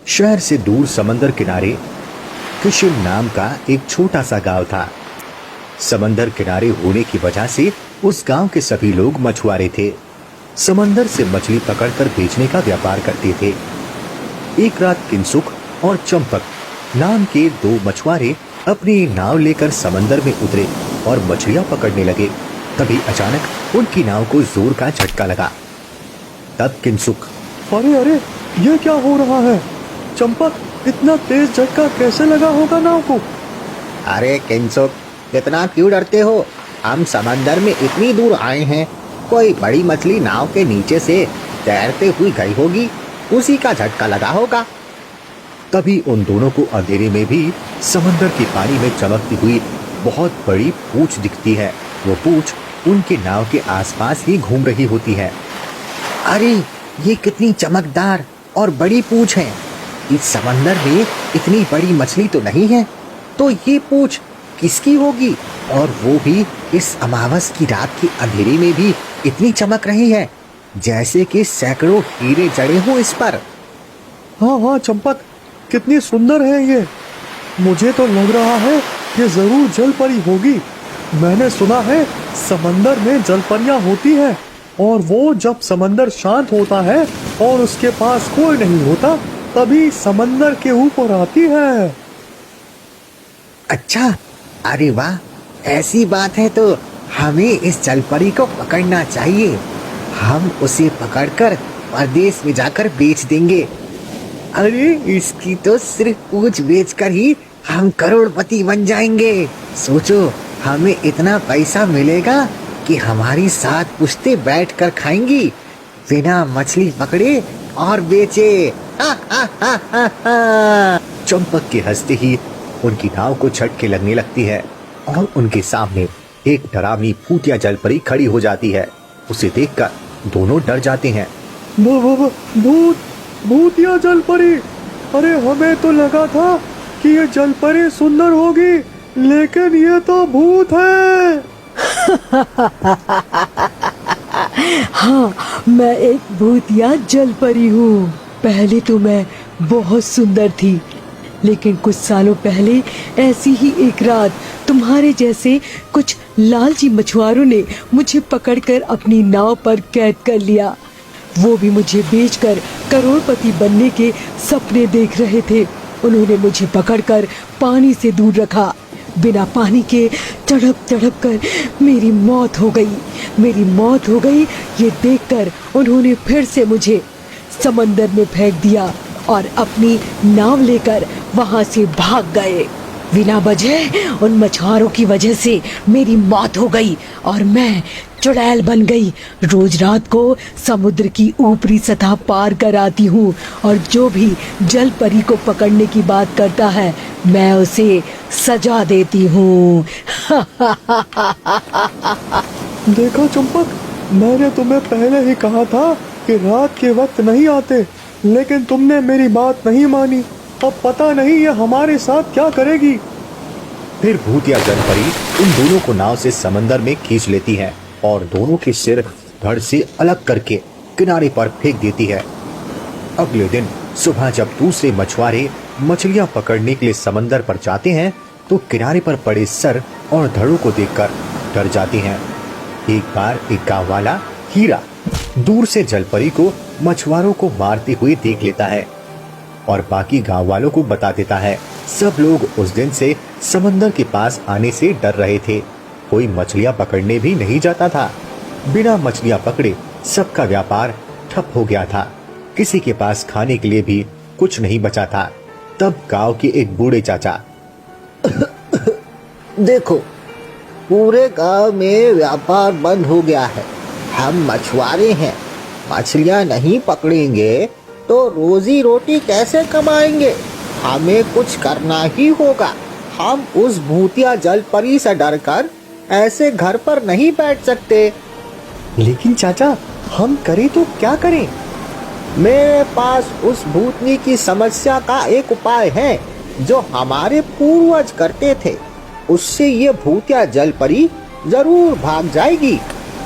शहर से दूर समंदर किनारे किशिल नाम का एक छोटा सा गांव था। समंदर किनारे होने की वजह से उस गांव के सभी लोग मछुआरे थे। समंदर से मछली पकड़कर बेचने का व्यापार करते थे। एक रात किंसुक और चंपक नाम के दो मछुआरे अपनी नाव लेकर समंदर में उतरे और मछलियां पकड़ने लगे। तभी अचानक उनकी नाव को जोर का झटका लगा। तब किंसुक, अरे अरे, ये क्या हो रहा है? चंपक, इतना तेज झटका कैसे लगा होगा नाव को? अरे किंसुक, इतना क्यों डरते हो? हम समंदर में इतनी दूर आए हैं, कोई बड़ी मछली नाव के नीचे से तैरते हुई गई होगी, उसी का झटका लगा होगा। तभी उन दोनों को अंधेरे में भी समंदर के पानी में चमकती हुई बहुत बड़ी पूंछ दिखती है। वो पूंछ उनके नाव के आसपास ही घूम रही होती है। अरे, ये कितनी चमकदार और बड़ी पूंछ है। इस समंदर में इतनी बड़ी मछली तो नहीं है, तो ये पूंछ किसकी होगी? और वो भी इस अमावस की रात के अंधेरे में भी इतनी चमक रही है, जैसे कि सैकड़ों हीरे जड़े हों इस पर। हाँ हाँ चंपक, कितनी सुंदर है ये। मुझे तो लग रहा है ये जरूर जल परी होगी। मैंने सुना है समंदर में जल परियां होती हैं, और वो जब समंदर शांत होता है और उसके पास कोई नहीं होता, तभी समंदर के ऊपर आती है। अच्छा, अरे वाह, ऐसी बात है तो हमें इस जलपरी को पकड़ना चाहिए। हम उसे पकड़कर परदेश में जाकर बेच देंगे। अरे, इसकी तो सिर्फ पूंछ बेचकर ही हम करोड़पति बन जाएंगे। सोचो, हमें इतना पैसा मिलेगा कि हमारी साथ पुश्ते बैठकर खाएंगी, बिना मछली पकड़े और बेचे। चंपक के हंसते ही उनकी नाव को झटके लगने लगती है और उनके सामने एक डरावनी भूतिया जलपरी खड़ी हो जाती है। उसे देखकर दोनों डर जाते हैं। भूत, भूतिया जलपरी। अरे, हमें तो लगा था कि ये जलपरी सुंदर होगी, लेकिन ये तो भूत है। हाँ, मैं एक भूतिया जलपरी हूँ। पहले तो मैं बहुत सुंदर थी, लेकिन कुछ सालों पहले ऐसी ही एक रात तुम्हारे जैसे कुछ लालची मछुआरों ने मुझे पकड़कर अपनी नाव पर कैद कर लिया। वो भी मुझे बेचकर करोड़पति बनने के सपने देख रहे थे। उन्होंने मुझे पकड़कर पानी से दूर रखा। बिना पानी के तड़प तड़प कर मेरी मौत हो गई। ये देखकर उन्होंने फिर से मुझे समंदर में फेंक दिया और अपनी नाव लेकर वहां से भाग गए। बिना वजह उन मछुआरों की वजह से मेरी मौत हो गई और मैं चुड़ैल बन गई। रोज रात को समुद्र की ऊपरी सतह पार कर आती हूँ, और जो भी जल परी को पकड़ने की बात करता है, मैं उसे सजा देती हूँ। देखा चंपक, मैंने तुम्हें पहले ही कहा था कि रात के वक्त नहीं आते, लेकिन तुमने मेरी बात नहीं मानी। अब पता नहीं ये हमारे साथ क्या करेगी। फिर भूतिया जलपरी उन दोनों को नाव से समंदर में खींच लेती है और दोनों के सिर धड़ से अलग करके किनारे पर फेंक देती है। अगले दिन सुबह जब दूसरे मछुआरे मछलियां पकड़ने के लिए समंदर पर जाते हैं, तो किनारे पर पड़े सर और धड़ों को देखकर डर जाती हैं। एक बार एक गांव वाला हीरा दूर से जलपरी को मछुआरों को मारते हुए देख लेता है और बाकी गांव वालों को बता देता है। सब लोग उस दिन से समंदर के पास आने से डर रहे थे। कोई मछलियां पकड़ने भी नहीं जाता था। बिना मछलियां पकड़े सबका व्यापार ठप हो गया था। किसी के पास खाने के लिए भी कुछ नहीं बचा था। तब गांव के एक बूढ़े चाचा, देखो, पूरे गांव में व्यापार बंद हो गया है। हम मछुआरे हैं, मछलियां नहीं पकड़ेंगे तो रोजी रोटी कैसे कमाएंगे? हमें कुछ करना ही होगा। हम उस भूतिया जलपरी से डरकर ऐसे घर पर नहीं बैठ सकते। लेकिन चाचा, हम करें तो क्या करें? मेरे पास उस भूतनी की समस्या का एक उपाय है जो हमारे पूर्वज करते थे। उससे ये भूतिया जलपरी जरूर भाग जाएगी।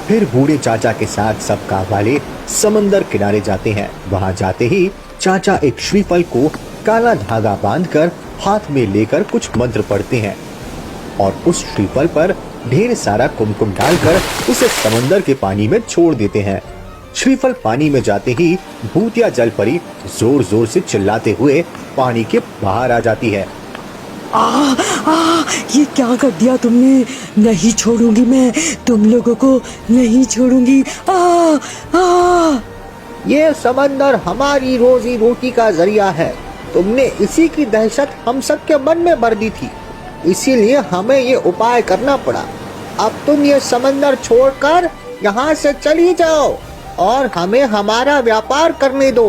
फिर बूढ़े चाचा के साथ सब गांव वाले समंदर किनारे जाते हैं। वहां जाते ही चाचा एक श्रीफल को काला धागा बांधकर हाथ में लेकर कुछ मंत्र पढ़ते हैं और उस श्रीफल पर ढेर सारा कुमकुम डालकर उसे समंदर के पानी में छोड़ देते हैं। श्रीफल पानी में जाते ही भूतिया जल परी जोर जोर से चिल्लाते हुए पानी के बाहर आ जाती है। ये क्या कर दिया तुमने? नहीं छोड़ूंगी मैं तुम लोगों को, नहीं छोड़ूंगी। ये समंदर हमारी रोजी रोटी का जरिया है। तुमने इसी की दहशत हम सब के मन में भर दी थी, इसीलिए हमें ये उपाय करना पड़ा। अब तुम ये समंदर छोड़कर यहाँ से चली जाओ और हमें हमारा व्यापार करने दो।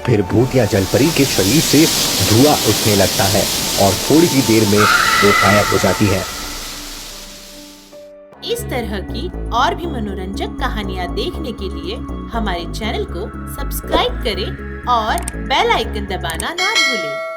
फिर भूतिया जलपरी के शरीर से धुआं उठने लगता है और थोड़ी ही देर में वो गायब हो जाती है। इस तरह की और भी मनोरंजक कहानियाँ देखने के लिए हमारे चैनल को सब्सक्राइब करें और बेल आइकन दबाना ना भूलें।